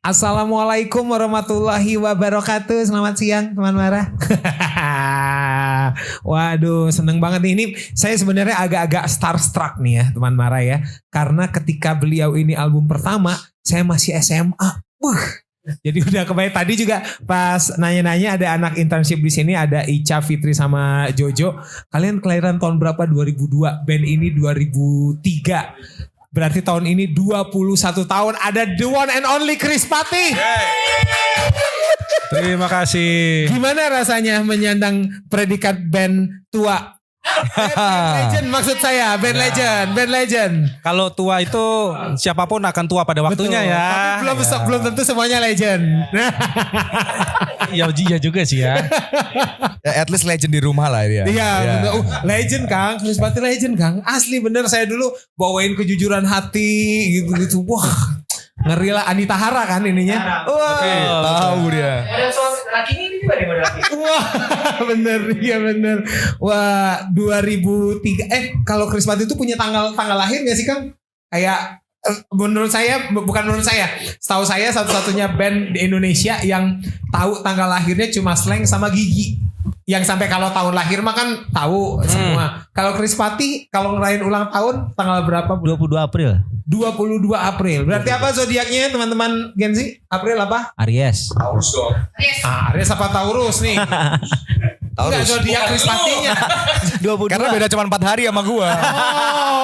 Assalamualaikum warahmatullahi wabarakatuh. Selamat siang teman Mara. Waduh, seneng banget nih. Ini saya sebenarnya agak-agak starstruck nih ya teman Mara ya. Karena ketika beliau ini album pertama, saya masih SMA. Jadi udah kebayang. Tadi juga pas nanya-nanya ada anak internship di sini, ada Ica, Fitri sama Jojo. Kalian kelahiran tahun berapa? 2002. Band ini 2003. Berarti tahun ini 21 tahun. Ada the one and only Krispati. Terima kasih. Gimana rasanya menyandang predikat band tua? Band legend maksud saya. Band legend. Kalau tua itu siapapun akan tua pada waktunya. Betul. Ya. Tapi belum tentu semuanya legend. Ya juga sih ya. Ya, at least legend di rumah lah dia. Iya, bener. Legend Kang, Krispati legend Kang. Asli bener, saya dulu bawain Kejujuran Hati gitu-gitu. Wah, ngeri lah. Anita Hara kan ininya. Wah, Tahu dia. Model suami lakinya ini juga nih model laki. wah, bener, iya bener. Wah, 2003. Kalau Krispati itu punya tanggal lahir gak sih Kang? Kayak menurut saya, bukan menurut saya, setahu saya satu-satunya band di Indonesia yang tahu tanggal lahirnya cuma Slank sama Gigi. Yang sampai kalau tahun lahir mah kan tahu semua. Kalau Krispati kalau ngerayain ulang tahun tanggal berapa? 22 April. 22 April. Berarti apa zodiaknya teman-teman Gen Z? April apa? Aries. Aries apa Taurus nih? Enggak, zodiak Krispatinya. 22. Karena beda cuma 4 hari sama gua.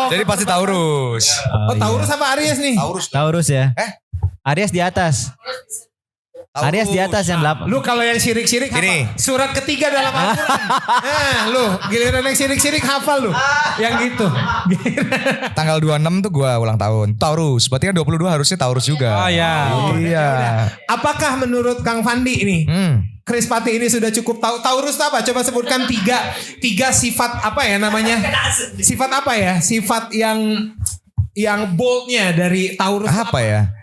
Jadi pasti Taurus. Oh, Taurus apa Aries nih? Taurus ya. Aries di atas. Aries di atas yang 8. Lu kalau yang sirik-sirik Ini. hafal. Surat ketiga dalam Al-Quran. Nah, lu giliran yang sirik-sirik hafal lu. Yang gitu. Tanggal 26 tuh gua ulang tahun. Taurus. Berarti kan 22 harusnya Taurus juga. Oh ya. Iya. Apakah menurut Kang Fandi ini Krispati ini sudah cukup tahu? Taurus itu apa? Coba sebutkan tiga sifat apa ya namanya? Sifat apa ya? Sifat yang boldnya dari Taurus. Apa ya?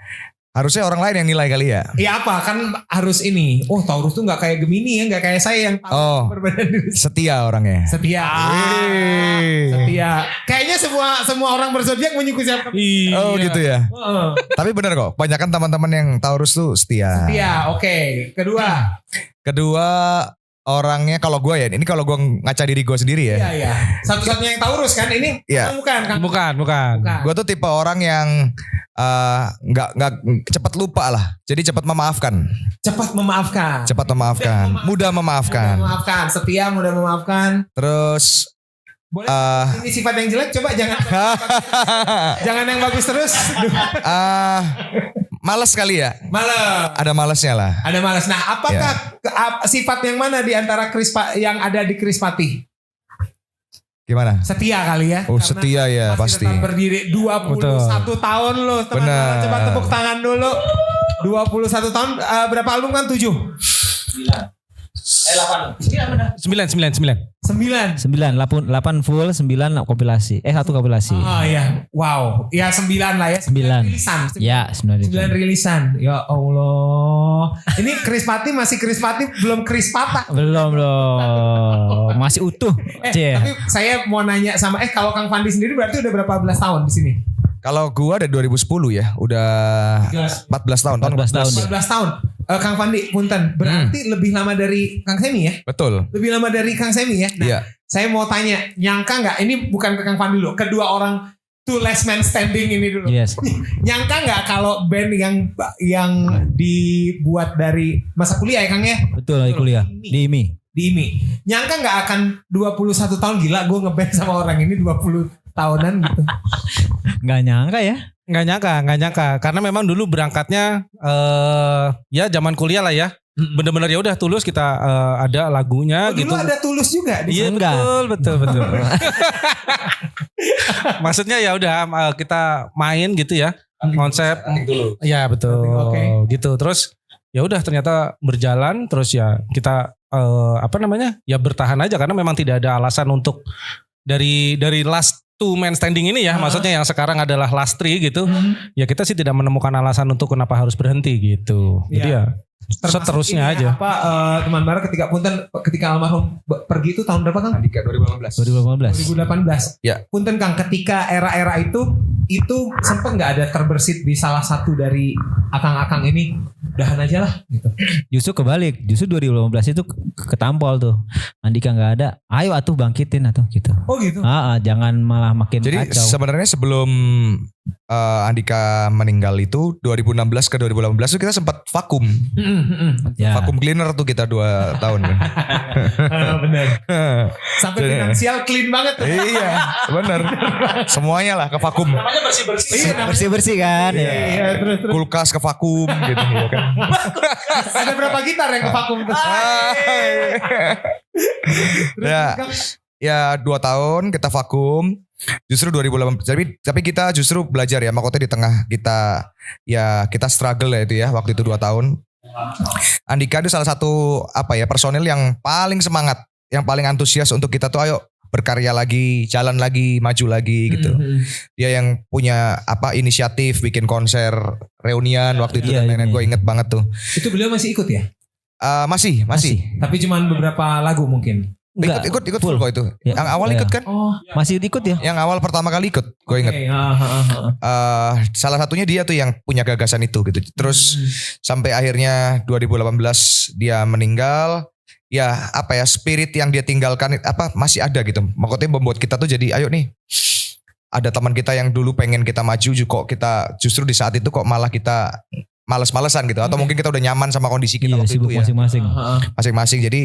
Harusnya orang lain yang nilai kali ya. Ya apa? Kan harus ini. Oh, Taurus tuh nggak kayak Gemini ya, nggak kayak saya yang tahu perbedaan diri. Setia orangnya. Setia. Setia. Kayaknya semua orang berzodiak menyukai siapa? Oh gitu ya. Tapi benar kok. Kebanyakan teman-teman yang Taurus tuh setia. Setia. Oke. Kedua, orangnya kalau gue ya. Ini kalau gue ngaca diri gue sendiri ya. iya. Satu-satunya yang Taurus kan ini? Iya. Bukan. Kang. Bukan. Gue tuh tipe orang yang nggak cepat lupa lah. Jadi cepat memaafkan. Cepat memaafkan. Mudah memaafkan. Setia, mudah memaafkan. Terus Boleh ini sifat yang jelek coba jangan jangan yang bagus terus. Males kali ya. Malas. Ada malesnya lah. Ada malas. Nah, apakah sifat yang mana di antara yang ada di Krispati? Gimana? Setia kali ya. Oh, Karena setia ya masih pasti. tetap berdiri 21 tahun loh. Teman-teman, coba tepuk tangan dulu. 21 tahun berapa album kan? 7. 9. 9, 8 full, 9 kompilasi. 1 kompilasi. Oh iya. Wow. Ya 9 lah ya. 9. Rilisan. Ya, 9 rilisan. Ya Allah. Ini Krispati masih Krispati, belum Krispata. Belum. Masih utuh. Tapi saya mau nanya sama kalau Kang Fandi sendiri berarti udah berapa belas tahun di sini? Kalau gua dari 2010 ya, udah 14 tahun. 14 tahun. 14 tahun. Kang Fandi, punten. Berarti lebih lama dari Kang Semi ya? Betul. Lebih lama dari Kang Semi ya? Nah, Iya. saya mau tanya, nyangka nggak? Ini bukan ke Kang Fandi dulu. Kedua orang two last man standing ini dulu. Yes. Nyangka nggak kalau band yang dibuat dari masa kuliah ya Kang ya? Betul, lagi kuliah. Di IMI. Nyangka nggak akan 21 tahun gila gue ngeband sama orang ini 20 tahunan gitu. Nggak nyangka ya. Nggak nyangka. Karena memang dulu berangkatnya ya zaman kuliah lah ya. Bener-bener ya udah Tulus kita ada lagunya gitu. Dulu ada Tulus juga di Iya betul. Maksudnya ya udah kita main gitu ya. Konsep dulu. Iya betul. Gitu. Terus ya udah ternyata berjalan terus ya kita ya bertahan aja karena memang tidak ada alasan untuk dari last two man standing ini ya, maksudnya yang sekarang adalah last three gitu. Ya kita sih tidak menemukan alasan untuk kenapa harus berhenti gitu. Jadi ya seterusnya aja. Teman Bara ketika almarhum pergi itu tahun berapa Kang? 2018. 2018. 2018. Ya. Punten Kang, ketika era-era itu itu sempat nggak ada terbersit di salah satu dari akang-akang ini, udahan aja lah gitu. Justru kebalik. Justru 2015 itu ketampol tuh. Andika nggak ada. Ayo atuh bangkitin atuh gitu. Oh gitu. Jangan malah makin Jadi kacau. sebenarnya sebelum Andika meninggal itu 2016 ke 2018 itu kita sempat vakum. Ya. Vakum cleaner tuh kita 2 tahun kan. Bener. Sampai finansial clean banget tuh. Iya, bener. Semuanya lah ke vakum. Namanya bersih-bersih. Bersih-bersih kan. Ya. Iya, terus. Kulkas ke vakum gitu ya kan. Ada berapa gitar yang ke vakum tuh? Ya 2 tahun kita vakum. Justru 2018 tapi kita justru belajar ya, makanya di tengah kita struggle ya itu ya waktu itu 2 tahun. Andika itu salah satu personil yang paling semangat, yang paling antusias untuk kita tuh ayo berkarya lagi, jalan lagi, maju lagi gitu. Dia yang punya inisiatif bikin konser reunian waktu itu dan lain-lain, gue inget banget tuh. Itu beliau masih ikut ya? Masih. Tapi cuman beberapa lagu mungkin. Ikut full kok itu. Ya. Yang awal ikut kan? Oh, Masih ikut ya? Yang awal pertama kali ikut, gue inget. Salah satunya dia tuh yang punya gagasan itu gitu. Terus sampai akhirnya 2018 dia meninggal. Ya spirit yang dia tinggalkan masih ada gitu. Makanya membuat kita tuh jadi ayo nih. Ada teman kita yang dulu pengen kita maju kok kita justru di saat itu kok malah kita males-malesan gitu. Atau mungkin kita udah nyaman sama kondisi kita waktu sibuk itu ya. masing-masing. Masing-masing. Jadi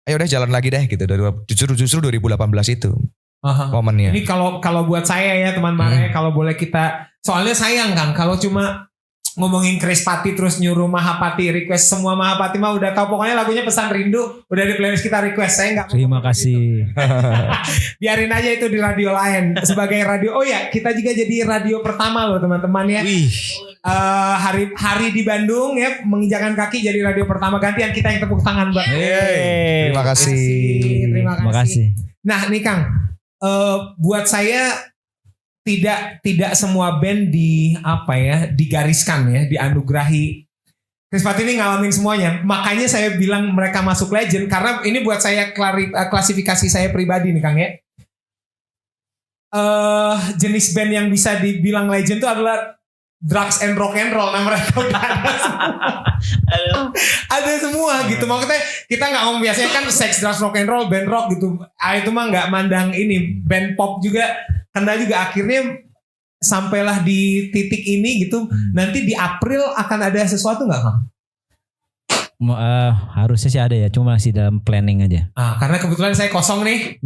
ayo udah jalan lagi deh gitu. Justru 2018 itu momennya. Ini kalau buat saya ya teman Mare, kalau boleh kita, soalnya sayang Kang kalau cuma ngomongin Krispati terus nyuruh Mahapati request semua. Mahapati mah udah tahu pokoknya lagunya Pesan Rindu udah di playlist kita request. Saya nggak Terima kasih. biarin aja itu di radio lain sebagai radio. Oh ya, kita juga jadi radio pertama loh teman-teman ya. Hari di Bandung ya menginjakan kaki jadi radio pertama. Gantian kita yang tepuk tangan buat. Terima kasih. Terima Terima kasih. Nah nih Kang, buat saya tidak semua band digariskan ya, dianugerahi. Krispati ini ngalamin semuanya. Makanya saya bilang mereka masuk legend karena ini buat saya klasifikasi saya pribadi nih Kang ya. Jenis band yang bisa dibilang legend itu adalah drugs and rock and roll. Nah mereka udah ada semua. Ada semua gitu. Maksudnya kita gak ngomong biasanya kan sex, drugs, rock and roll, band rock gitu. Itu mah gak mandang ini. Band pop juga. Karena juga akhirnya sampailah di titik ini gitu. Nanti di April akan ada sesuatu gak Kang? Harusnya sih ada ya. Cuma masih dalam planning aja. Karena kebetulan saya kosong nih.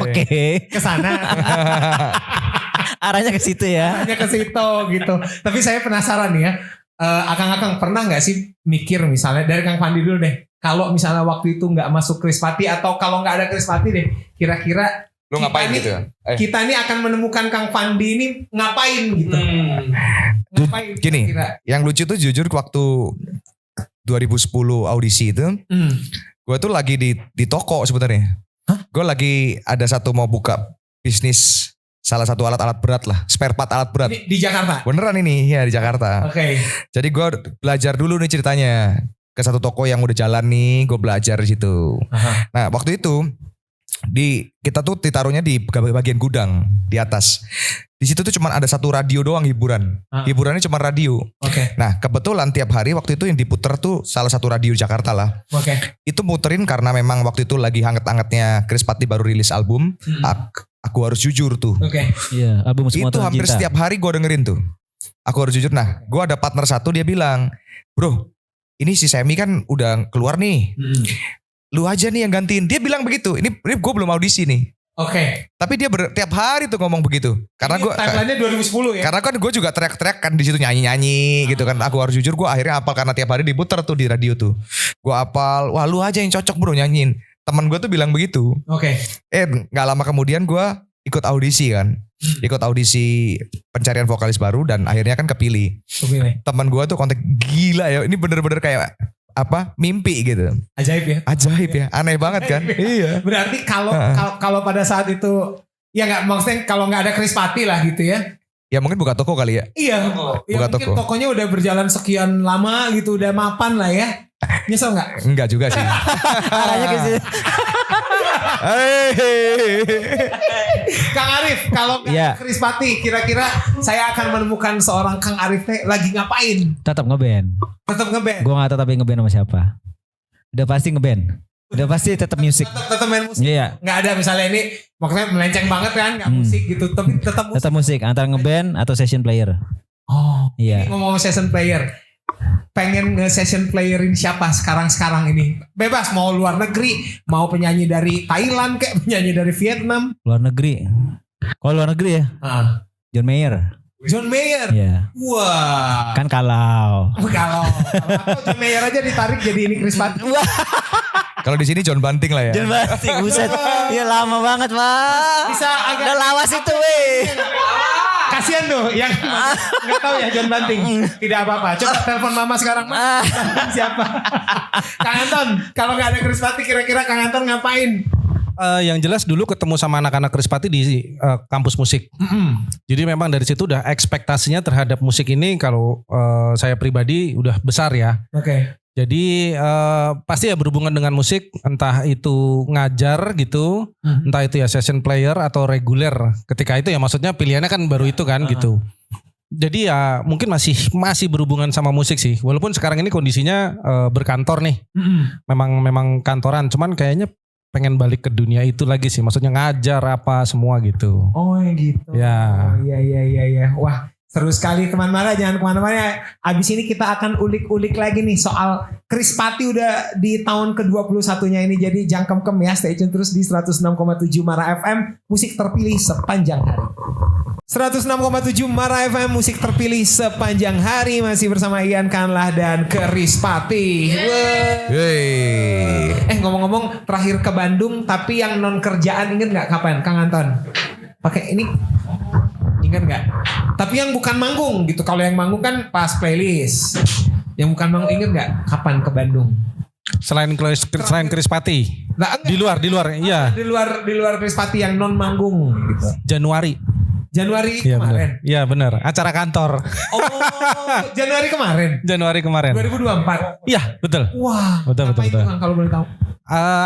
Oke. Kesana. Arahnya ke situ ya. Hanya ke situ gitu. Tapi saya penasaran nih ya. Akang-akang pernah gak sih mikir misalnya dari Kang Fandi dulu deh. Kalau misalnya waktu itu gak masuk Krispati atau kalau gak ada Krispati deh. Kira-kira lu ngapain gitu ya? Kita ini akan menemukan Kang Fandi ini ngapain gitu. Ngapain Gini, kira-kira? yang lucu tuh jujur waktu 2010 audisi itu. Gue tuh lagi di toko sebenarnya. Gue lagi ada satu mau buka bisnis salah satu alat-alat berat lah, spare part alat berat. Ini di Jakarta? Beneran ini ya di Jakarta. Oke. Jadi gue belajar dulu nih ceritanya ke satu toko yang udah jalan nih, gue belajar di situ. Nah waktu itu kita tuh ditaruhnya di bagian gudang di atas. Di situ tuh cuma ada satu radio doang hiburan. Hiburannya cuma radio. Oke. Nah kebetulan tiap hari waktu itu yang diputer tuh salah satu radio di Jakarta lah. Oke. Itu muterin karena memang waktu itu lagi hangat-hangatnya Krispati baru rilis album. Aku harus jujur tuh. Oke. Iya, album semua Itu hampir setiap hari gue dengerin tuh. Aku harus jujur. Nah gue ada partner satu dia bilang, bro ini si Semi kan udah keluar nih. Lu aja nih yang gantiin. Dia bilang begitu. Ini gue belum audisi nih. Oke. Tapi dia tiap hari tuh ngomong begitu. Karena gue timelinenya 2010 ya. Karena kan gue juga teriak-teriak kan di situ nyanyi-nyanyi gitu kan. Aku harus jujur gue akhirnya hafal karena tiap hari diputar tuh di radio tuh. Gue hafal. Wah lu aja yang cocok bro nyanyiin. Temen gue tuh bilang begitu. Oke. Gak lama kemudian gue ikut audisi kan. Ikut audisi pencarian vokalis baru dan akhirnya kan kepilih. Temen gue tuh kontak gila ya. Ini bener-bener kayak mimpi gitu. Ajaib ya. Aneh banget kan? Iya. Berarti kalau pada saat itu ya nggak, maksudnya kalau nggak ada Krispati lah gitu ya. Ya mungkin buka toko kali ya. Iya. Buka mungkin toko. tokonya udah berjalan sekian lama gitu, udah mapan lah ya. Nyesel nggak? Enggak juga sih. Arahnya ke situ. Kang Arif, kalau nggak Iya. Krispati, kira-kira saya akan menemukan seorang Kang Arif teh lagi ngapain? Tetap ngeband. Tetap ngeband. Gue gak tetap ngeband sama siapa. Udah pasti ngeband. Udah pasti tetap musik. Tetap main musik. Iya. Nggak ada misalnya ini maksudnya melenceng banget kan, nggak musik gitu, tapi tetap musik. Tetap musik. Antara ngeband atau session player. Oh, Iya. ini ngomong session player. Pengen nge-session playerin siapa sekarang ini? Bebas, mau luar negeri, mau penyanyi dari Thailand kayak penyanyi dari Vietnam. Luar negeri. Kalau luar negeri ya. John Mayer. John Mayer. Iya. Wah. Kan kalau. Kalau John Mayer aja ditarik jadi ini Krispati. Kalau di sini John Banting lah ya. John Mayer. Buset. Ya lama banget Pak. Bisa agak Udah lawas itu weh. kasihan tuh yang nggak tahu ya John Banting. Tidak apa-apa. Coba telepon mama sekarang. Ma. Siapa? Kang Anton. Kalau nggak ada Krispati kira-kira Kang Anton ngapain? Yang jelas dulu ketemu sama anak-anak Krispati di kampus musik. Jadi memang dari situ udah ekspektasinya terhadap musik ini kalau saya pribadi udah besar ya. Oke. Jadi pasti ya berhubungan dengan musik, entah itu ngajar gitu, entah itu ya session player atau reguler. Ketika itu ya maksudnya pilihannya kan baru itu kan gitu. Jadi ya mungkin masih berhubungan sama musik sih. Walaupun sekarang ini kondisinya berkantor nih. Memang kantoran, cuman kayaknya pengen balik ke dunia itu lagi sih. Maksudnya ngajar apa semua gitu. Oh gitu. Ya. Oh, iya. Wah seru sekali teman Mara, jangan kemana-mana. Abis ini kita akan ulik-ulik lagi nih soal Krispati udah di tahun ke-21-nya ini. Jadi jangkem-kem ya, stay tune terus di 106,7 Mara FM, musik terpilih sepanjang hari. 106,7 Mara FM, musik terpilih sepanjang hari. Masih bersama Ian Kanlah dan Krispati. Ngomong-ngomong terakhir ke Bandung, tapi yang non kerjaan inget gak kapan Kang Anton? Pakai ini ingat nggak? Tapi yang bukan manggung gitu. Kalau yang manggung kan pas playlist. Yang bukan manggung ingat nggak? Kapan ke Bandung? Selain Krispati. Nah, Di luar, iya. Di luar Krispati yang non manggung gitu. Januari kemarin. Iya benar. Acara kantor. Oh, Januari kemarin. Januari kemarin. 2024. Iya betul. Wah. Betul. Kang, kalau boleh tahu?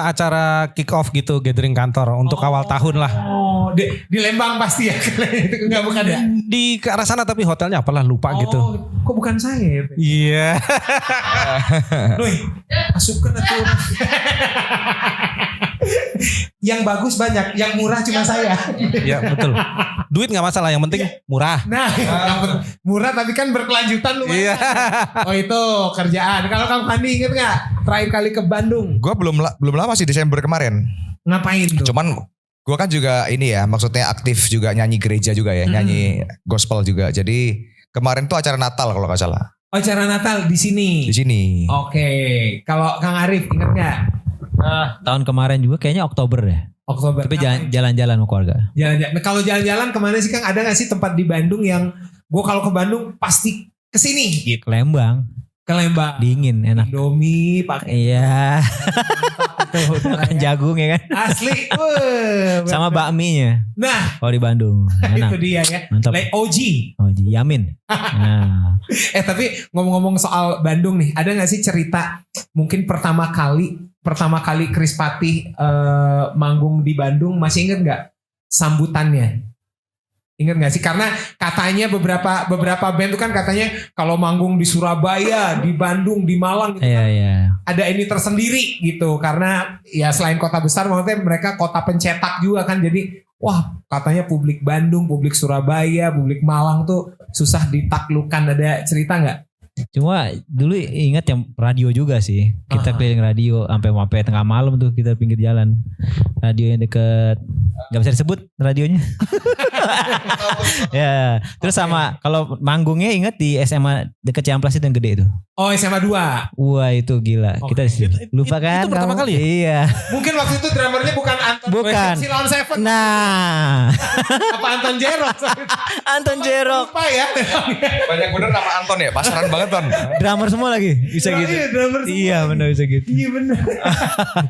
Acara kick off gitu, gathering kantor untuk awal tahun lah. Oh, di Lembang pasti ya. Itu enggak bukan ya? Di ke arah sana tapi hotelnya apalah lupa gitu. Kok bukan saya ya? Iya. Loh, masukkan tuh. Yang bagus banyak, yang murah cuma saya. Iya betul. Duit nggak masalah, yang penting murah. Nah, murah tapi kan berkelanjutan lumayan. Iya. Oh itu kerjaan. Kalau Kang Fandi inget nggak terakhir kali ke Bandung? Gue belum lama sih, Desember kemarin. Ngapain tuh? Cuman gue kan juga ini ya, maksudnya aktif juga nyanyi gereja juga ya, nyanyi gospel juga. Jadi kemarin tuh acara Natal kalau nggak salah. Acara Natal di sini. Di sini. Oke. Kalau Kang Arif inget nggak? Tahun kemarin juga kayaknya Oktober ya. Oktober. Tapi jalan-jalan sama keluarga. Jalan-jalan. Nah, kalau jalan-jalan kemana sih Kang? Ada nggak sih tempat di Bandung yang gue kalau ke Bandung pasti kesini? Gitu. Ke Lembang. Ke Lembang. Dingin, enak. Indomie pakai. Iya. Ya. Makan jagung ya kan. Asli. Sama bakminya. Nah. Kalau di Bandung. Itu Enak. dia ya. Mantap. Like OG. Oh, Yamin. Nah. Tapi ngomong-ngomong soal Bandung nih, ada gak sih cerita mungkin pertama kali Krispati manggung di Bandung, masih inget gak sambutannya? Ingat gak sih? Karena katanya beberapa band itu kan katanya kalau manggung di Surabaya, di Bandung, di Malang gitu Iya. ada ini tersendiri gitu. Karena ya selain kota besar maksudnya mereka kota pencetak juga kan. Jadi wah katanya publik Bandung, publik Surabaya, publik Malang tuh susah ditaklukkan. Ada cerita gak? Cuma dulu ingat yang radio juga sih. Kita keliling radio sampai tengah malam tuh kita pinggir jalan. Radio yang deket, nggak bisa disebut radionya. Ya, terus sama kalau manggungnya ingat di SMA deket Ciamplas itu yang gede itu. Oh SMA 2. Wah itu gila. Kita lupa kan? Itu pertama kali ya? Iya. Mungkin waktu itu drummernya bukan Anton. Bukan. Silon Seven. Nah. Apa Anton Jerok? Anton Jerok. Lupa ya. Banyak bener nama Anton ya, pasaran banget Ton. Drummer semua lagi bisa gitu. Iya, drummer semua Iya lagi. benar bisa gitu. Iya benar.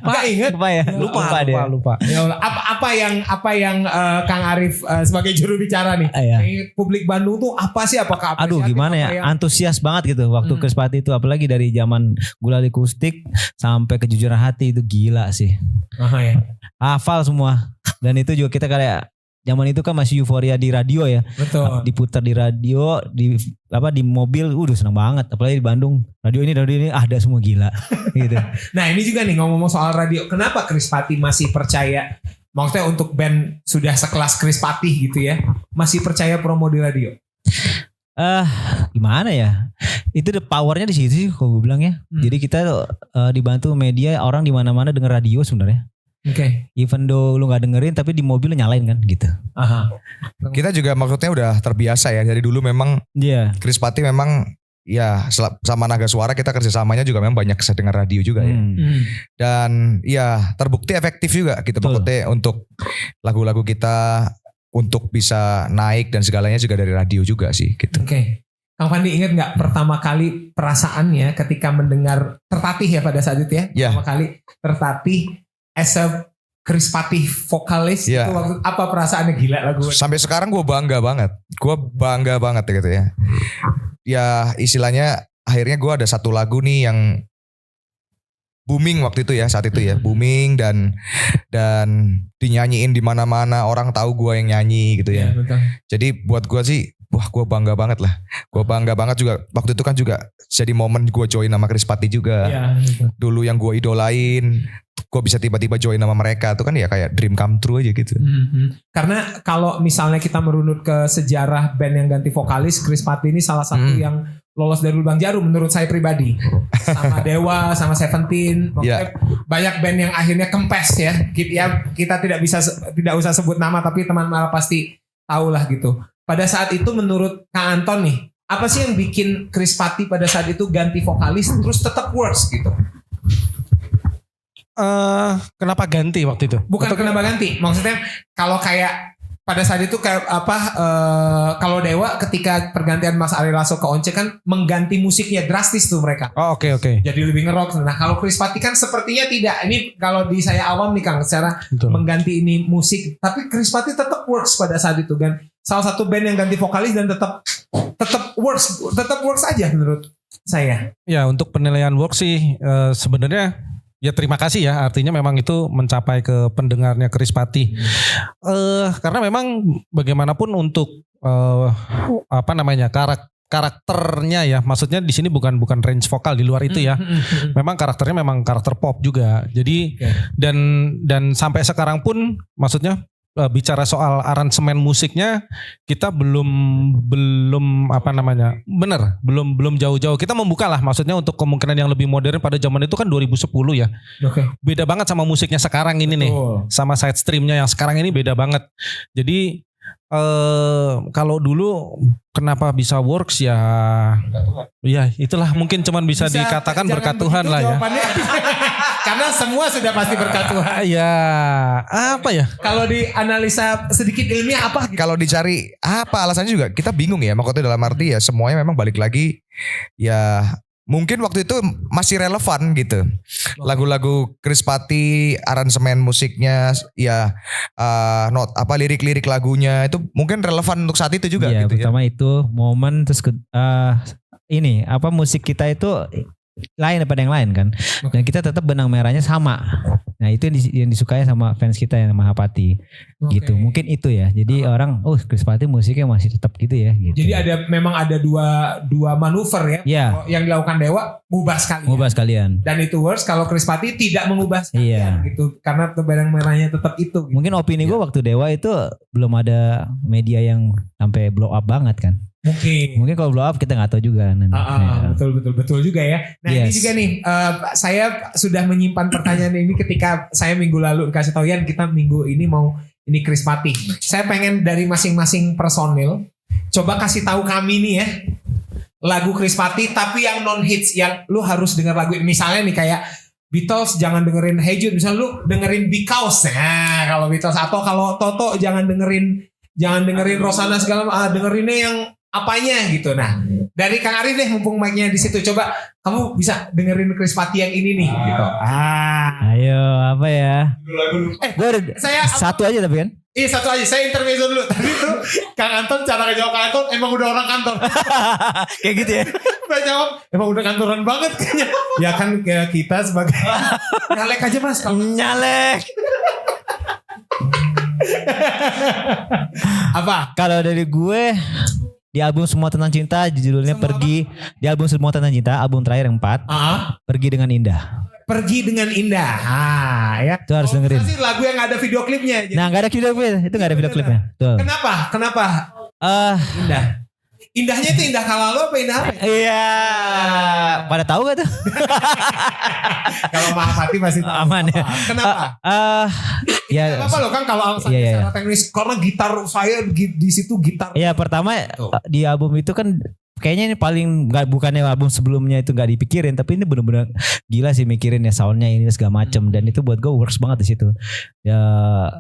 Gak inget. Lupa ya? Lupa deh. Lupa. Ya Allah. Apa apa yang Kang Arif sebagai juru bicara nih? Iya. Ini publik Bandung tuh apa sih? Apakah Aduh apresiatif, gimana ya, apa yang- antusias banget gitu waktu Chris Pati itu, apalagi dari zaman Gulali Kustik sampai Kejujuran Hati itu gila sih. Aha, ya. Hafal semua. Dan itu juga kita kayak zaman itu kan masih euforia di radio ya. Betul. Diputar di radio, di mobil, udah seneng banget. Apalagi di Bandung, radio ini ada semua gila gitu. Nah ini juga nih ngomong soal radio. Kenapa Chris Pati masih percaya? Maksudnya untuk band sudah sekelas Chris Pati gitu ya, masih percaya promo di radio? Gimana ya? Itu the powernya di situ sih kalau gue bilang ya. Jadi kita dibantu media, orang di mana-mana denger radio sebenarnya. Oke. Even though lu nggak dengerin, tapi di mobil lu nyalain kan gitu. Aha. Kita juga maksudnya udah terbiasa ya. Dari dulu memang Iya. Chris Pati memang ya sama Naga Suara kita kerjasamanya juga memang banyak dengan radio juga ya. Dan ya terbukti efektif juga gitu. Betul. Maksudnya untuk lagu-lagu kita untuk bisa naik dan segalanya juga dari radio juga sih gitu. Oke. Kang Fandi ingat nggak pertama kali perasaannya ketika mendengar Tertatih ya pada saat itu ya? Ya. Pertama kali Tertatih as a Chris Pati vokalis Ya. itu waktu apa perasaannya? Gila lagu. Sampai sekarang gue bangga banget. Gue bangga banget gitu ya. Ya istilahnya akhirnya gue ada satu lagu nih yang booming waktu itu ya, saat itu ya, booming dan dinyanyiin di mana-mana, orang tahu gue yang nyanyi gitu Ya, ya. betul. Jadi buat gue sih, wah gue bangga banget lah. Gue bangga banget juga. Waktu itu kan juga jadi momen gue join sama Chris Pati juga. Ya, betul. Dulu yang gue idolain, gue bisa tiba-tiba join sama mereka. Itu kan ya kayak dream come true aja gitu. Karena kalau misalnya kita merunut ke sejarah band yang ganti vokalis, Chris Pati ini salah satu yang lolos dari lubang jarum menurut saya pribadi. Sama Dewa, sama Seventeen, maksudnya banyak band yang akhirnya kempes ya. Kita tidak usah sebut nama, tapi teman Mara pasti tahu lah gitu. Pada saat itu menurut Kang Anton nih, apa sih yang bikin Chris Pati pada saat itu ganti vokalis terus tetap works gitu? Kenapa ganti waktu itu? Bukan kenapa ganti, maksudnya kalau kayak pada saat itu kayak kalau Dewa ketika pergantian Mas Ari Lasso ke Once kan mengganti musiknya drastis tuh mereka. Oh oke. Jadi lebih ngerock. Nah kalau Chris Pati kan sepertinya tidak. Ini kalau di saya awam nih Kang, secara Betul. mengganti ini musik. Tapi Chris Pati tetap works pada saat itu kan. Salah satu band yang ganti vokalis dan tetap works aja menurut saya. Ya untuk penilaian work sih sebenarnya ya terima kasih ya, artinya memang itu mencapai ke pendengarnya Chris Pati. Karena memang bagaimanapun untuk karakternya ya, maksudnya di sini bukan range vokal di luar itu ya. Memang karakternya memang karakter pop juga. Jadi dan sampai sekarang pun maksudnya bicara soal aransemen musiknya kita belum jauh-jauh. Kita membuka lah, maksudnya untuk kemungkinan yang lebih modern pada zaman itu kan 2010 ya. Oke. Beda banget sama musiknya sekarang ini nih. Sama side streamnya yang sekarang ini beda banget. Jadi kalau dulu kenapa bisa works ya itulah mungkin cuman bisa dikatakan berkat Tuhan lah ya. Karena semua sudah pasti berkat Tuhan. Ya apa ya? Kalau dianalisa sedikit ilmiah apa? Kalau dicari apa alasannya juga kita bingung ya. Maksudnya dalam arti ya semuanya memang balik lagi ya mungkin waktu itu masih relevan gitu. Lagu-lagu Chris Pati, aransemen musiknya ya lirik-lirik lagunya itu mungkin relevan untuk saat itu juga Iya, gitu ya. pertama itu momen, terus musik kita itu lain daripada yang lain kan. Dan kita tetap benang merahnya sama. Nah itu yang disukai sama fans kita yang Mahapati gitu. Mungkin itu ya. Jadi orang Chris Pati musiknya masih tetap gitu ya gitu. Jadi memang ada dua manuver ya. Iya. Yang dilakukan Dewa mengubah sekalian. Dan itu works kalau Chris Pati tidak mengubah sekalian gitu. Karena benang merahnya tetap itu. Gitu. Mungkin opini gue waktu Dewa itu belum ada media yang sampai blow up banget kan. Mungkin kalau blow up kita nggak tahu juga nanti. Betul juga ya. Nah ini juga nih saya sudah menyimpan pertanyaan ini ketika saya minggu lalu dikasih tahu Yan kita minggu ini mau ini Chris Pati. Saya pengen dari masing-masing personil coba kasih tahu kami nih ya lagu Chris Pati tapi yang non hits yang lu harus dengar lagu misalnya nih kayak Beatles jangan dengerin Hey Jude, misalnya lu dengerin Because. Nah kalau Beatles atau kalau Toto jangan dengerin Rosana segala dengerinnya yang apanya gitu. Nah Dari Kang Arif deh, mumpung mic-nya di situ, coba kamu bisa dengerin Chris Patti yang ini nih gitu. Ayo apa ya? Gue saya satu aja tapi kan. Iya satu aja, saya intermezzo dulu. Tadi tuh Kang Anton, cara ngejawab Kang Anton emang udah orang kantor. Kayak gitu ya. Saya jawab emang udah kantoran banget kayaknya. Ya kan kayak kita sebagai nyalek aja mas. Nyalek. Apa? Kalau dari gue di album Semua Tentang Cinta judulnya Semua Pergi. Di album Semua Tentang Cinta, album terakhir yang 4, Pergi Dengan Indah. Pergi dengan indah. Ya. Itu harus dengerin. Pasti lagu yang ada video klipnya. Jadi, Nah, gak ada video klip, itu gak ada video klipnya. Tuh. Kenapa? Indah. Indahnya itu indah kalau lo apa indah apa? Iya. Pada tahu gak tuh? Kalau maaf hati pasti tahu. Aman ya. Kenapa? Ya. Apa lo kan kalau alasannya Iya. secara teknis karena gitar saya di situ gitar. Ya pertama di album itu kan kayaknya ini paling bukannya album sebelumnya itu nggak dipikirin, tapi ini benar-benar gila sih mikirin ya soundnya ini segala macem, dan itu buat gue works banget di situ. Ya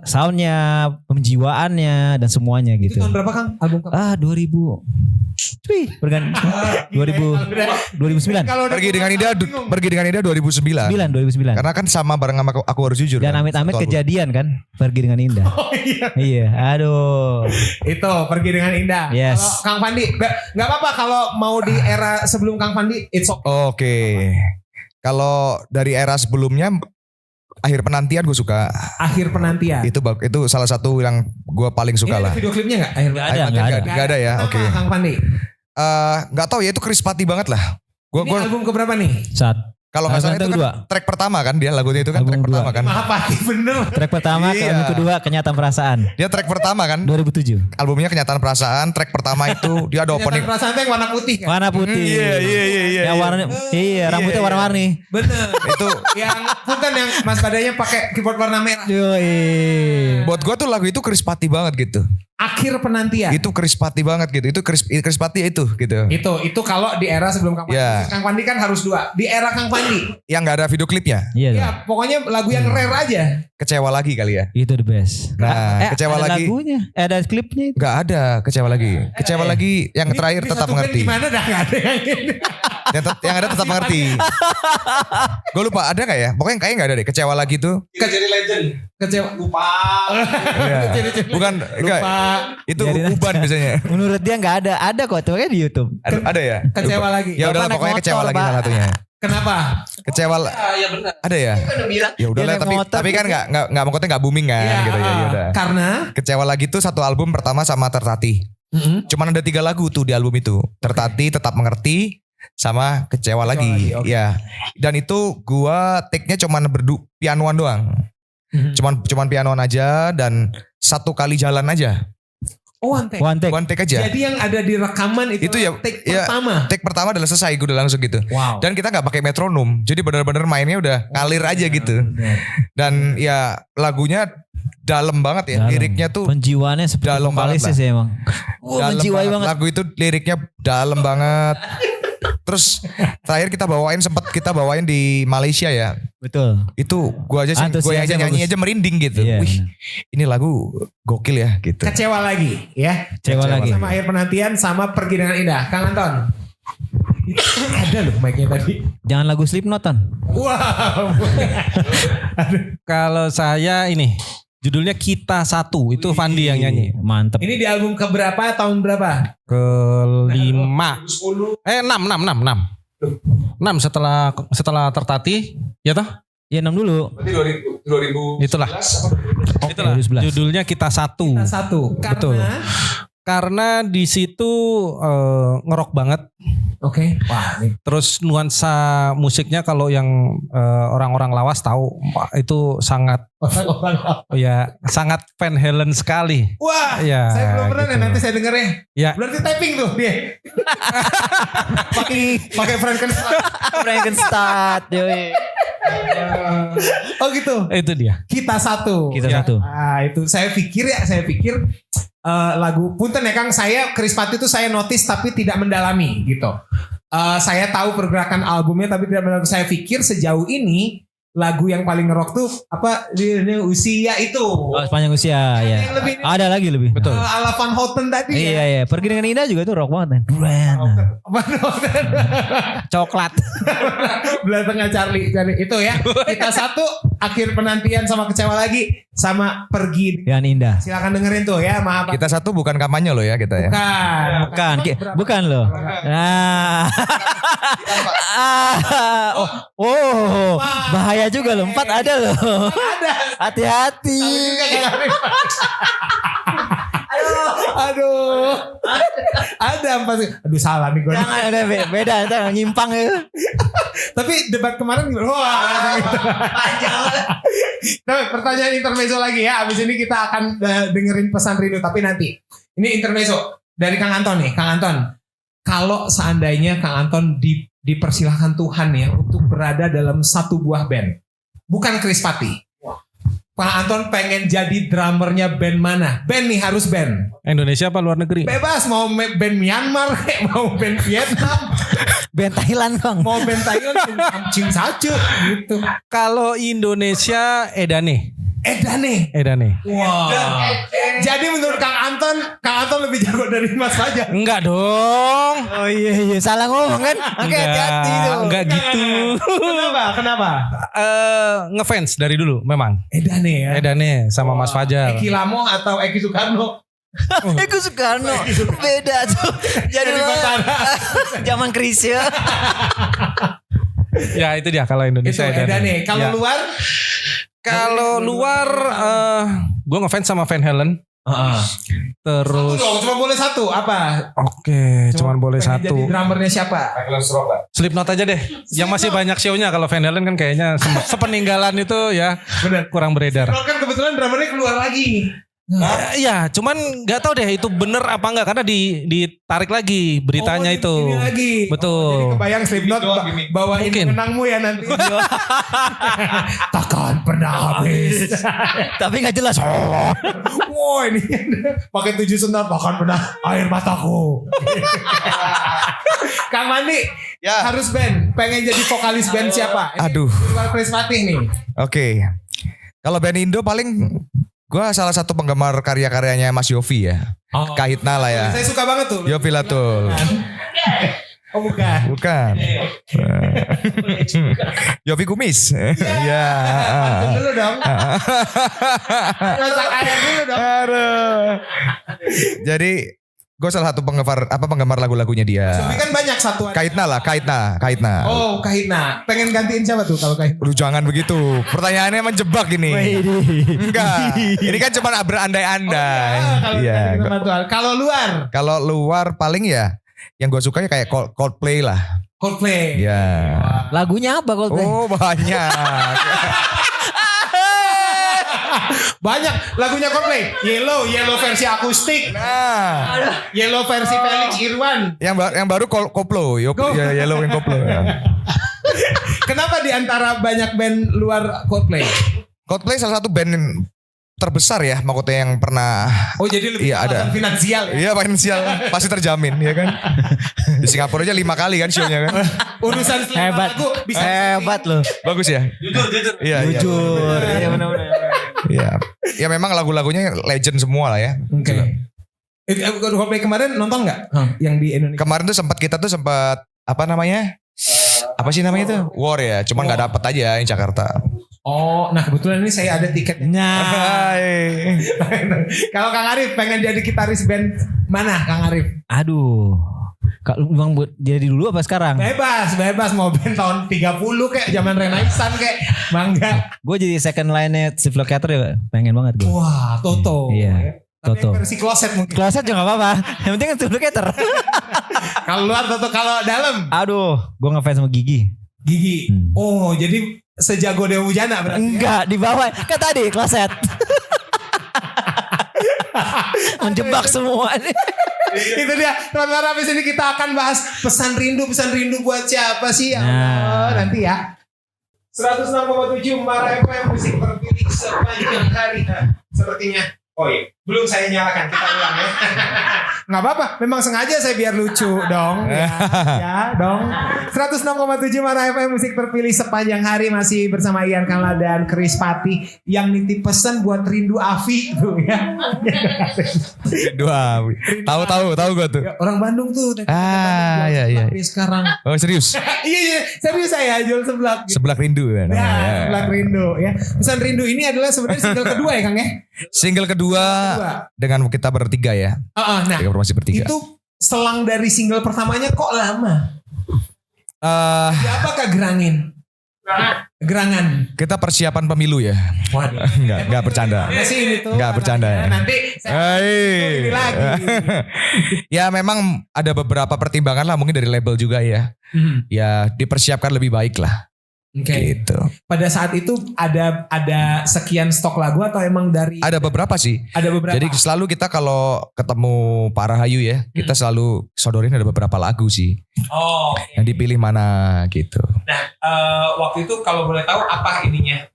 soundnya, penjiwaannya dan semuanya Itu gitu. tahun berapa Kang album kamu? 2000. Cuy, 2009. Kalau udah Pergi dengan Indah 2009. 2009. Karena kan sama bareng sama Aku Harus Jujur. Dan kan? amit-amit Satu album. kejadian kan, Pergi Dengan Indah. Oh iya. Iya, aduh. Itu Pergi dengan Indah. Yes. Kalau Kang Fandi nggak apa-apa kalau mau di era sebelum Kang Fandi it's okay. Oke. Kalau dari era sebelumnya Akhir Penantian gue suka. Akhir Penantian. Itu salah satu yang gue paling Ini suka ada lah. video klipnya nggak? Akhir Nggak Penantian? ada, nggak ada. Nggak ada ya. Kenapa, Oke. Kang Fandi. Nggak tahu ya, itu Chris Patti banget lah. Ini album keberapa nih? Kalau nggak salah itu kan kedua. track pertama kan, dia lagunya itu kan Album track kedua. pertama kan. Maaf hati bener. Track pertama, Iya. album kedua Kenyataan Perasaan. Dia track pertama kan. 2007. Albumnya Kenyataan Perasaan. Track pertama itu dia ada opening. Perasaan tuh yang warna putih kan? Warna putih. Iya. Yang warna, rambutnya warna-warni. Bener. Itu yang bukan yang Mas Badanya pakai keyboard warna merah. Yoi. buat gue tuh lagu itu Chris Patti banget gitu. Akhir Penantian. Itu Chris Patti banget gitu. Itu Chris Patti itu gitu. Itu kalau di era sebelum Kang Fandi. Ya. Kang Fandi kan harus 2. Di era Kang Fandi. Yang nggak ada video klipnya. Iya dong. Ya pokoknya lagu yang rare aja. Kecewa Lagi kali ya. Itu the best. Nah, Kecewa ada Lagi. lagunya, ada klipnya itu. Nggak ada Kecewa Lagi. Kecewa Lagi yang Ini- terakhir ini tetap satu band mengerti. Gimana dah gak ada yang ini. Yang ada tetap mengerti. Gue lupa ada nggak ya? Pokoknya kayaknya nggak ada deh. Kecewa Lagi tuh. Jadi legend. Kecewa. Lupa. Iya. Bukan enggak. Lupa. Itu Jadi uban biasanya. Menurut dia nggak ada. Ada kok, tuh di YouTube. Ada ya? Kecewa Lagi. Ya udahlah Bapak naik pokoknya motor, Kecewa Lagi Pak. salah satunya. Kenapa? Kecewa Ya benar. ada ya? Kan udah bilang. Ya udahlah naik tapi motor tapi kan nggak maksudnya nggak booming kan gitu ya. Ya udah. Karena Kecewa Lagi tuh satu album pertama sama Tertatih. Cuman ada 3 lagu tuh di album itu. Tertatih, Tetap Mengerti, sama Kecewa Lagi. Lagi, oke. Ya. Dan itu gua take-nya cuman pianoan doang. Cuman pianoan aja dan 1 kali jalan aja. Oh, one take. One take. One take aja. Jadi yang ada di rekaman itu, Itu ya, take ya. pertama. Take pertama adalah selesai, gue udah langsung gitu. Wow. Dan kita nggak pakai metronom, jadi benar-benar mainnya udah ngalir aja gitu. Dan ya lagunya dalam banget ya, Dalam. liriknya tuh Penjiwaannya seperti dalam banget vokalisnya lah. sih emang. Wah, dalam menjiwai banget. Lagu itu liriknya dalam banget. Terus terakhir sempat kita bawain di Malaysia ya. Betul. Itu gua aja sih, gue Antusiasnya aja nyanyi bagus. aja merinding gitu. Iya, Wih, benar. ini lagu gokil ya gitu. Kecewa Lagi ya. Kecewa Lagi. Sama Akhir Penantian sama Pergi Dengan Indah. Kang Anton. Itu ada loh mic-nya tadi. Jangan lagu Slipknot Ton. Wow. Kalau saya ini judulnya Kita Satu, itu Fandi yang nyanyi. Mantep. Ini di album keberapa, tahun berapa? Kelima. 10. 6 setelah Tertatih, ya toh? Ya 6 dulu. Berarti 2000 Itulah. Itulah 2011. judulnya Kita Satu. Kita satu. Betul. Karena di situ ngerok banget. Oke. Wah, ini. Terus nuansa musiknya kalau yang orang-orang lawas tahu itu sangat sangat Van Halen sekali. Wah, Ya, saya belum pernah gitu. nih, nanti saya denger ya. Ya. Berarti typing tuh dia. pakai Frankenstein. Frankenstein. Yoi. Oh gitu. Itu dia. Kita satu. Kita Ya. satu. Ah, itu saya pikir lagu punten ya Kang, saya Chris Patti itu saya notice tapi tidak mendalami gitu. Saya tahu pergerakan albumnya tapi tidak mendalami. Saya pikir sejauh ini lagu yang paling ngerok tuh apa ini usia itu. Oh, sepanjang usia ya. Yang lebih Ada lagi lebih. Betul. ala Van Houten tadi ya. Iya iya. Pergi dengan Indah juga tuh rock banget. Van Houten. Coklat. Belah tengah Charlie itu ya. Kita satu akhir penantian sama kecewa lagi sama pergi. Dengan Indah. Silakan dengerin tuh ya, maaf. Kita satu bukan kampanye loh ya kita ya. Bukan loh. Nah. Oh, bahaya juga loh. 4 ada loh. Ada. Hati-hati. Aduh. Ada pasti. Aduh salah nih gue. Jangan ada beda, ntar nyimpang ya. Tapi debat kemarin wah. Nah, pertanyaan intermezzo lagi ya. Abis ini kita akan dengerin pesan rindu. Tapi nanti. Ini intermezzo dari Kang Anton nih. Kang Anton. Kalau seandainya Kang Anton dipersilahkan Tuhan ya untuk berada dalam satu buah band. Bukan Chris Patti. Kang Anton pengen jadi drummernya band mana? Band nih harus band. Indonesia apa luar negeri? Bebas mau band Myanmar, mau band Vietnam, Band Thailand Bang. mau band Thailand, cing sacu gitu. Kalau Indonesia Edane. Edane. Wow. Jadi menurut Kang Anton lebih jago dari Mas Fajar. Enggak dong. Oh iya salah ngomong kan. Oke hati-hati tuh. Enggak gitu. Kenapa? Ngefans dari dulu memang. Edane ya. Edane sama Mas Fajar. Eki Lamo atau Eki Soekarno? Eko Soekarno. Beda tuh. Jadi zaman Krisya. Ya itu dia kalau Indonesia Itu Edane. Kalau Ya. luar? Kalau luar gue ngefans sama Van Halen. Terus Cuma boleh satu. Apa? oke, cuman boleh pengen satu. Jadi drummernya siapa? Slipknot aja deh. Yang masih banyak show-nya. Kalau Van Halen kan kayaknya sepeninggalan itu ya Benar. kurang beredar. Kalau kan kebetulan drummernya keluar lagi. Iya, cuman nggak tahu deh itu bener apa enggak karena ditarik lagi beritanya itu. Ini lagi. Betul. Jadi kebayang Slipknot bawain Mungkin. menangmu ya nanti. Takkan pernah habis. Tapi nggak jelas. Wow ini pakai 7 senar takkan pernah air mataku. Kang Mandi Ya. harus band. Pengen jadi vokalis band siapa? Ini Aduh. di luar Chris Patti nih. Oke. Kalau band Indo paling gue salah satu penggemar karya-karyanya Mas Yofi ya. Oh. Kahitna lah ya. Saya suka banget tuh. Yofi Latul. Oh bukan. Bukan. Yofi Kumis. Ya. Dulu dong. Masak air dulu dong. Aduh. Jadi gue salah satu penggemar lagu-lagunya dia. Tapi kan banyak satuan. Kahitna. Oh Kahitna. Pengen gantiin siapa tuh kalau Kahitna? Aduh jangan begitu. Pertanyaannya menjebak ini. Enggak. Ini kan cuma berandai-andai. Iya. Kalau luar. Kalau luar paling ya yang gue suka kayak Coldplay lah. Coldplay. Ya. Lagunya apa Coldplay? Oh banyak. Banyak lagunya Coldplay. Yellow versi akustik. Nah, Yellow versi Felix Irwan. yang baru Koplo, Yellow and Koplo. Ya. Kenapa di antara banyak band luar Coldplay? Coldplay salah satu band terbesar ya, maksudnya yang pernah. Oh jadi lebih Iya, ada. alasan finansial ya? Iya finansial pasti terjujur ya kan. Di Singapura aja 5 kali kan show-nya kan. Urusan selera Hebat. lagu bisa Hebat loh. Bagus ya. Jujur. Iya. Jujur. Iya benar-benar. Iya. Ya memang lagu-lagunya legend semua lah ya. Oke. Coldplay kemarin nonton nggak? Yang di Indonesia? Kemarin tuh kita sempat apa namanya? Apa sih namanya tuh? War ya. Cuma nggak dapet aja yang Jakarta. Oh, nah kebetulan ini saya ada tiket. Nah, Hai. Kalau Kang Arif pengen jadi gitaris band mana Kang Arif? aduh. Kalau memang buat jadi dulu apa sekarang? Bebas mau band tahun 30 kayak zaman Renaissance kayak mangga. Gue jadi second line-nya Steve Lukather ya, pengen banget gue. Wah, Toto. Iya, Tapi Toto. versi closet mungkin. Closet juga gak apa-apa. Yang penting kan Steve Lukather. Kalau luar Toto, kalau dalam Aduh, gue ngefans sama Gigi. Gigi. Oh, jadi sejago Dewa Mujana berarti. Enggak, di bawah. Kan tadi kloset. Menjebak semua nih. Itu dia. Teman-teman habis ini kita akan bahas pesan rindu buat siapa sih? Ya Allah, nanti ya. 106,7 Mara FM musik terpilih sepanjang hari. Nah, sepertinya. Oh iya. Belum saya nyalakan, kita ulang ya. Nggak apa-apa, memang sengaja saya biar lucu dong. Ya dong. 106,7 Mara FM, musik terpilih sepanjang hari, masih bersama Ian Kamla dan Chris Pati yang nitip pesan buat Rindu Afi tuh ya. Dua. Tahu gue tuh. Ya, orang Bandung tuh. Iya. Sekarang. Oh serius? Iya, serius saya jual seblak. Seblak rindu ya. Ya, seblak rindu ya. Pesan rindu ini adalah sebenarnya single kedua ya Kang ya. Single kedua dengan kita bertiga ya. Nah, masih bertiga. Itu selang dari single pertamanya kok lama? Ya, apakah gerangan? Kita persiapan pemilu ya. Waduh. Enggak bercanda. Enggak bercanda ya. Nanti saya ini lagi. Ya memang ada beberapa pertimbangan lah mungkin dari label juga ya. Ya dipersiapkan lebih baik lah. Oke. Gitu. Pada saat itu ada sekian stok lagu atau emang dari? Ada beberapa sih. Ada beberapa. Jadi selalu kita kalau ketemu Pak Rahayu ya, kita selalu sodorin ada beberapa lagu sih. Oh. Yang dipilih mana gitu. Nah, waktu itu kalau boleh tahu apa ininya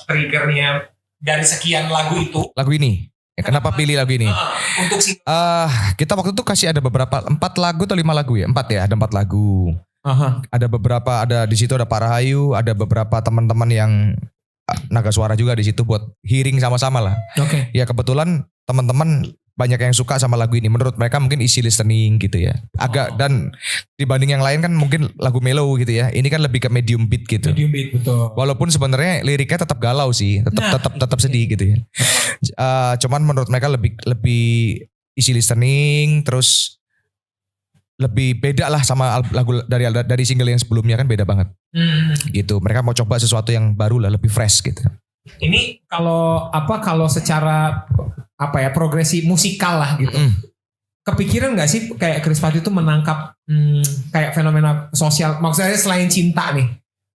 triggernya dari sekian lagu itu? Lagu ini. Ya, kenapa pilih lagu ini? Untuk single. Kita waktu itu kasih ada beberapa 4 lagu atau 5 lagu ya? 4 ya, ada 4 lagu. Ada beberapa, ada di situ ada Pak Rahayu, ada beberapa teman-teman yang naga suara juga di situ buat hearing sama-sama lah. Oke. Ya kebetulan teman-teman banyak yang suka sama lagu ini. Menurut mereka mungkin easy listening gitu ya. Agak dan dibanding yang lain kan mungkin lagu mellow gitu ya. Ini kan lebih ke medium beat gitu. Medium beat, betul. Walaupun sebenarnya liriknya tetap galau sih, tetap sedih gitu ya. Cuman menurut mereka lebih easy listening, terus lebih beda lah sama lagu dari single yang sebelumnya kan beda banget. Gitu. Mereka mau coba sesuatu yang baru lah, lebih fresh gitu. Ini kalau secara progresi musikal lah gitu. Kepikiran gak sih kayak Chris Pati itu menangkap kayak fenomena sosial, maksudnya selain cinta nih.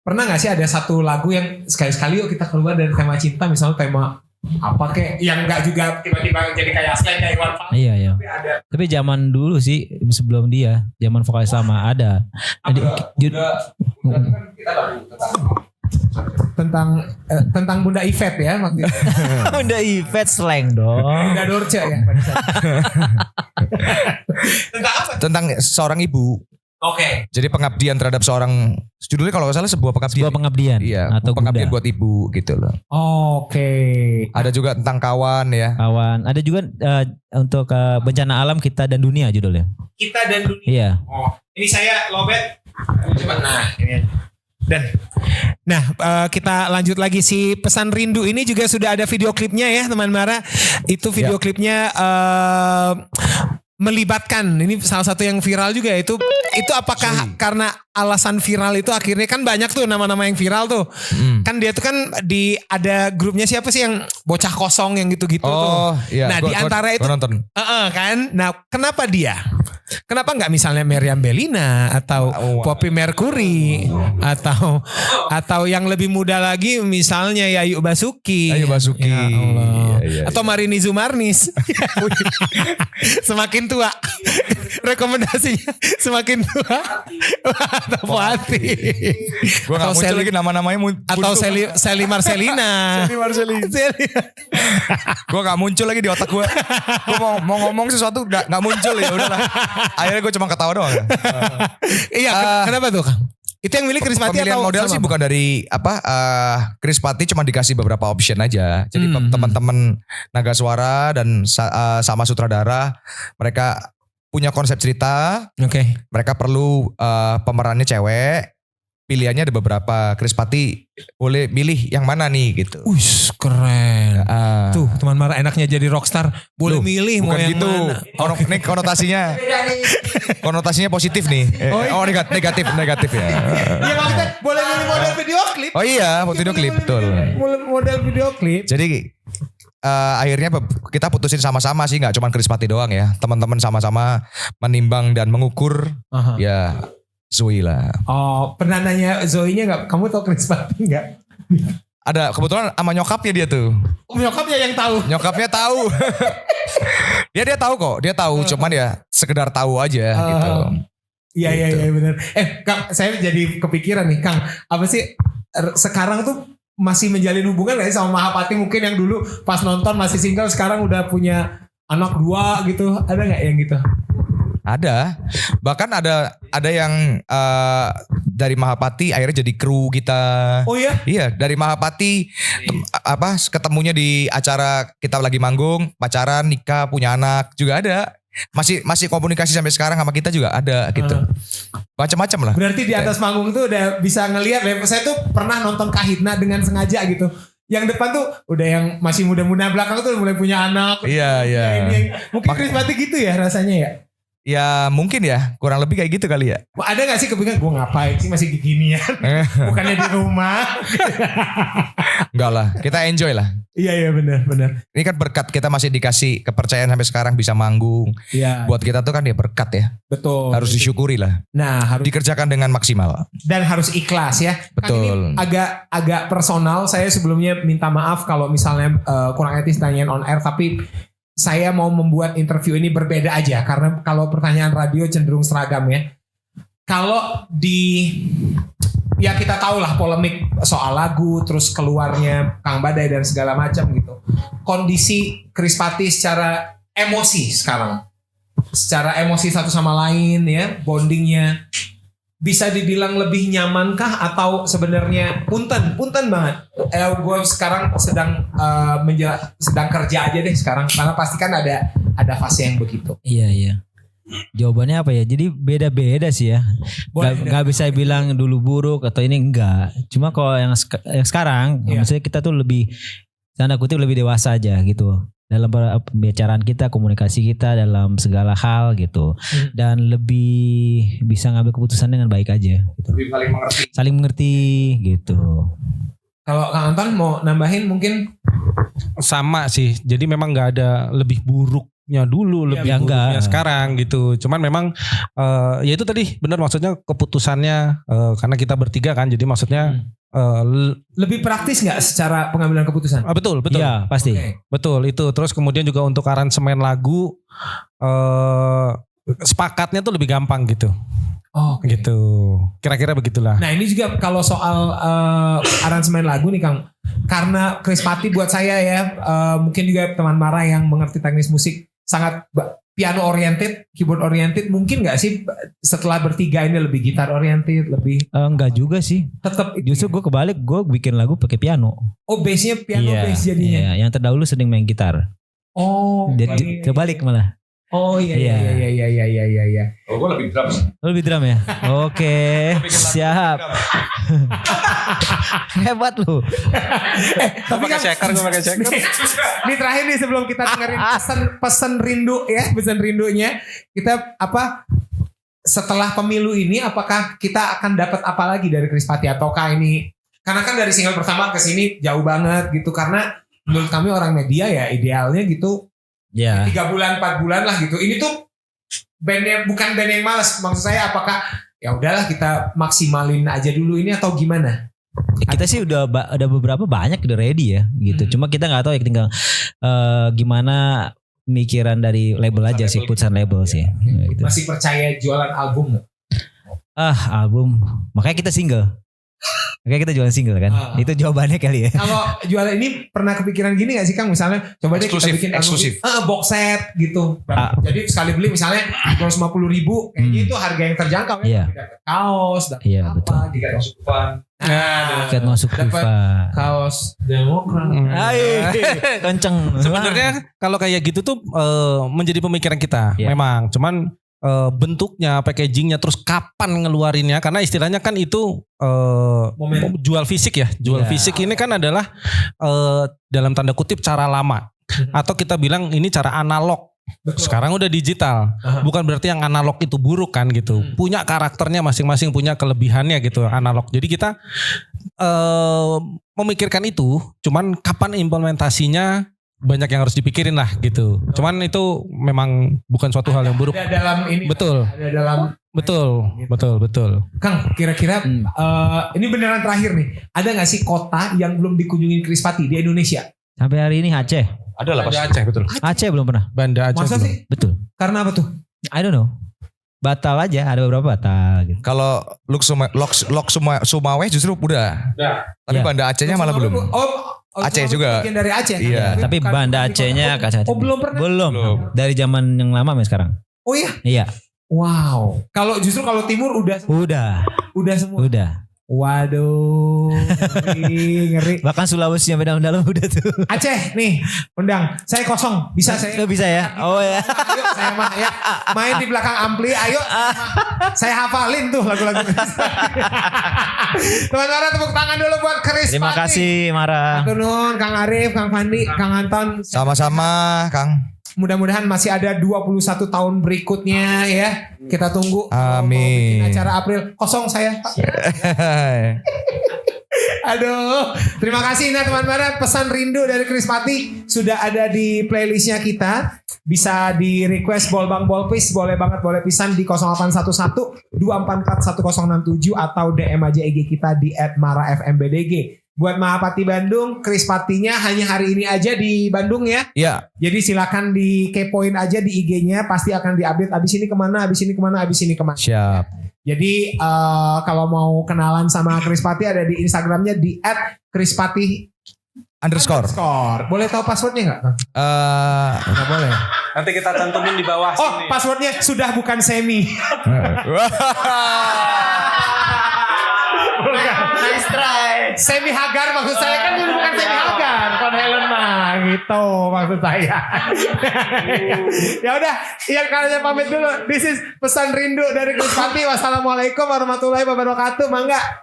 Pernah gak sih ada satu lagu yang sekali-sekali yuk kita keluar dari tema cinta, misalnya tema apa kayak yang enggak juga tiba-tiba jadi kayak slang kayak Iwan Fals. Iya. Tapi ada. Tapi zaman dulu sih sebelum dia, zaman vokalis sama ada. Tentang Bunda Yvette ya waktu itu. Bunda Yvette slang dong. Bunda Dorce ya. Tentang apa? Tentang seorang ibu. Oke. Jadi pengabdian terhadap seorang, judulnya kalau nggak salah sebuah pengabdian. Sebuah pengabdian. Iya, atau pengabdian Bunda. buat ibu gitu loh. Oke. Ada juga tentang kawan ya. Kawan. Ada juga untuk bencana alam kita dan dunia judulnya. Kita dan dunia. Iya. Oh, ini saya lobet. Coba ini. Kita lanjut lagi, si Pesan Rindu ini juga sudah ada video klipnya ya teman Mara. Itu video klipnya melibatkan, ini salah satu yang viral juga itu apakah karena alasan viral itu akhirnya kan banyak tuh nama-nama yang viral tuh. Kan dia tuh kan ada grupnya siapa sih yang bocah kosong yang gitu-gitu tuh. Iya. Nah, di antara itu nonton. kan. Nah, kenapa dia? Kenapa nggak misalnya Meriam Bellina atau Poppy Mercury atau yang lebih muda lagi misalnya Yayu Basuki. Ayo Basuki. Ya Allah. Iya. Atau Marini Zumarnis. Semakin tua. Rekomendasinya semakin tua. Atau Fuati. Gue gak muncul lagi nama-namanya. Atau Sally Marcelina. Gue gak muncul lagi di otak gue. Gue mau ngomong sesuatu gak muncul ya udahlah. Akhirnya gue cuma ketawa doang. Iya, kenapa tuh Kang? Itu yang milih Chris Pati pemilihan atau model sih bukan dari Chris Pati, cuma dikasih beberapa option aja. Jadi teman-teman naga suara dan sama sutradara mereka punya konsep cerita. Oke. Mereka perlu pemerannya cewek. Pilihannya ada beberapa. Chris Pati boleh milih yang mana nih gitu. Keren. Tuh teman Mara enaknya jadi rockstar. Boleh milih mau yang gitu. mana. Ini konotasinya positif nih. Negatif ya. Iya maksudnya boleh milih model video klip. Oh iya, video klip betul. Model video klip. Jadi akhirnya kita putusin sama-sama sih, nggak cuma Chris Pati doang ya. Teman-teman sama-sama menimbang dan mengukur. Ya Zoe lah. Oh, pernah nanya Zoe-nya nggak? Kamu tahu Chris Pati nggak? Ada kebetulan sama nyokapnya dia tuh. Nyokapnya yang tahu. Nyokapnya tahu. dia tahu kok, dia tahu. Cuman ya sekedar tahu aja gitu. Iya benar. Kang, saya jadi kepikiran nih Kang. Apa sih sekarang tuh masih menjalin hubungan gak sih sama Mahapati mungkin yang dulu pas nonton masih single sekarang udah punya anak 2 gitu. Ada gak yang gitu? Ada. Bahkan ada yang dari Mahapati akhirnya jadi kru kita. Oh ya? Iya, dari Mahapati ketemunya di acara kita lagi manggung, pacaran, nikah, punya anak juga ada. Masih komunikasi sampai sekarang sama kita juga ada gitu. Macam-macam lah. Berarti di atas panggung tuh udah bisa ngelihat. Saya tuh pernah nonton Kahitna dengan sengaja gitu. Yang depan tuh udah yang masih muda-muda, belakang tuh mulai punya anak. Iya. Mungkin Krispati gitu ya rasanya ya. Ya mungkin ya, kurang lebih kayak gitu kali ya. Ada gak sih kepikiran gue ngapain sih masih ginian? Bukannya di rumah. Enggak lah, kita enjoy lah. Iya benar. Ini kan berkat, kita masih dikasih kepercayaan sampai sekarang bisa manggung. Iya. Buat kita tuh kan ya berkat ya. Betul. Harus disyukuri lah. Nah, harus dikerjakan dengan maksimal. Dan harus ikhlas ya. Betul. Kan ini agak personal. Saya sebelumnya minta maaf kalau misalnya kurang etis tanyain on air, tapi saya mau membuat interview ini berbeda aja karena kalau pertanyaan radio cenderung seragam ya. Kalau ya kita tahu lah polemik soal lagu, terus keluarnya Kang Badai dan segala macam gitu. Kondisi Krispati secara emosi sekarang, secara emosi satu sama lain ya, bondingnya bisa dibilang lebih nyamankah atau sebenarnya punten banget. Gue sekarang sedang kerja aja deh sekarang karena pasti kan ada fase yang begitu. Iya. Jawabannya apa ya? Jadi beda-beda sih ya. Gak bisa bilang dulu buruk atau ini enggak. Cuma kalau yang sekarang, maksudnya kita tuh lebih tanda kutip lebih dewasa aja gitu. Dalam pembicaraan kita, komunikasi kita dalam segala hal gitu. Dan lebih bisa ngambil keputusan dengan baik aja gitu. Lebih saling mengerti gitu. Kalau Kang Anton mau nambahin mungkin? Sama sih. Jadi memang gak ada lebih buruknya dulu, lebih buruknya sekarang gitu. Cuman memang ya itu tadi benar maksudnya keputusannya karena kita bertiga kan. Jadi maksudnya lebih praktis nggak secara pengambilan keputusan? Betul. Iya pasti. Okay. Betul itu. Terus kemudian juga untuk aransemen lagu sepakatnya tuh lebih gampang gitu. Oh, okay. Gitu. Kira-kira begitulah. Nah ini juga kalau soal aransemen lagu nih Kang, karena Krispati buat saya ya mungkin juga teman Mara yang mengerti teknis musik sangat piano oriented, keyboard oriented, mungkin nggak sih setelah bertiga ini lebih gitar oriented, lebih? Enggak juga sih. Tetap justru gue kebalik, gue bikin lagu pakai piano. Oh bassnya piano bass jadinya. Iya, yang terdahulu sering main gitar. Oh. Jadi kebalik malah. Oh iya. Oh gue lebih drum. Lebih drum ya? Oke, siap. Hebat lu. Tapi pakai shaker, gue pakai shaker. Ini terakhir nih sebelum kita dengerin pesan rindu ya, pesan rindunya. Kita setelah pemilu ini apakah kita akan dapat apa lagi dari Krispati ataukah ini? Karena kan dari single pertama ke sini jauh banget gitu, karena menurut kami orang media ya idealnya gitu. Ya. 3 bulan 4 bulan lah gitu. Ini tuh bandnya bukan band yang malas. Maksud saya apakah ya udahlah kita maksimalin aja dulu ini atau gimana? Ya, kita sih udah beberapa banyak udah ready ya gitu. Cuma kita nggak tahu ya tinggal gimana pemikiran dari label aja sih, putusan label sih. Gitu. Masih percaya jualan album nggak? Album. Makanya kita single. Makanya kita jualan single kan. Itu jawabannya kali ya. Kalau jualan ini pernah kepikiran gini gak sih Kang? Misalnya coba deh kita bikin eksklusif. box set gitu. Jadi sekali beli misalnya 250.000, kayaknya itu harga yang terjangkau ya. Iya. Dapat kaos, dapat Iya, apa, betul. tiket masuk Dufan. Tiket masuk dapat FIFA. kaos Demokrat. Kenceng. Sebenarnya kalau kayak gitu tuh menjadi pemikiran kita. Iya. Memang. Cuman bentuknya, packagingnya, terus kapan ngeluarinnya, karena istilahnya kan itu jual fisik ya. Jual fisik ini kan adalah dalam tanda kutip cara lama. Atau kita bilang ini cara analog. Betul. Sekarang udah digital. Bukan berarti yang analog itu buruk kan gitu. Punya karakternya masing-masing, punya kelebihannya gitu analog. Jadi kita memikirkan itu, cuman kapan implementasinya banyak yang harus dipikirin lah gitu. Cuman itu memang bukan suatu hal yang buruk. Ada dalam ini. Betul. Ada dalam. Betul. Kang, kira-kira ini beneran terakhir nih. Ada nggak sih kota yang belum dikunjungi Krispati di Indonesia? Sampai hari ini Aceh. Ada lah Banda pasti. Aceh betul. Aceh belum pernah. Banda Aceh Masa belum. sih? Betul. Karena apa tuh? I don't know. batal aja, ada beberapa batal gitu. Kalau Lok Sumaweh justru udah. Tapi Ya. Banda Acehnya malah belum. Aceh juga. Bagian dari Aceh. Iya. Tapi bukan Banda di Acehnya kota. Kacang. Belum pernah. Belum. Dari zaman yang lama sampai sekarang. Oh iya. Iya. Wow. Kalau justru kalau timur udah semua. Udah. Waduh. Ngeri. Bahkan Sulawesi yang dalam udah tuh. Aceh nih, undang. Saya kosong. Bisa saya? Udah bisa ya? Oh ya. Ayo saya mah ya. Main di belakang ampli. Ayo. Saya hafalin tuh lagu-lagu. Teman-teman tepuk tangan dulu buat Chris. Terima kasih Mara. Matur nuwun Kang Arif, Kang Fandi, Kang Anton. Sama-sama Kang. Mudah-mudahan masih ada 21 tahun berikutnya ya. Kita tunggu. Amin. Mau bikin acara April. Kosong saya Pak. Aduh. Terima kasih nah teman-teman. Pesan rindu dari Chris Pati sudah ada di playlistnya kita. Bisa di request Bolbang Bolpis. Boleh banget boleh pisan di 0811 244 1067 atau DM aja IG kita di @marafmbdg. Buat Mahapati Bandung, Chris Patinya hanya hari ini aja di Bandung ya. Iya. Jadi silakan di kepoin aja di IG-nya, pasti akan diupdate abis ini kemana, abis ini kemana, abis ini kemana. Siap. Jadi kalau mau kenalan sama Chris Pati ada di Instagramnya di @chrispati_. Boleh tahu passwordnya nggak? Nggak boleh. Nanti kita cantumin di bawah Oh, sini. passwordnya sudah bukan semi. Nice try. Semi Hagar maksud saya kan dulu bukan Semi Hagar, Kon Helen mah gitu maksud saya. Ya udah, Ian kalian pamit dulu. This is pesan rindu dari Chris Pati. Wassalamualaikum warahmatullahi wabarakatuh. Mangga.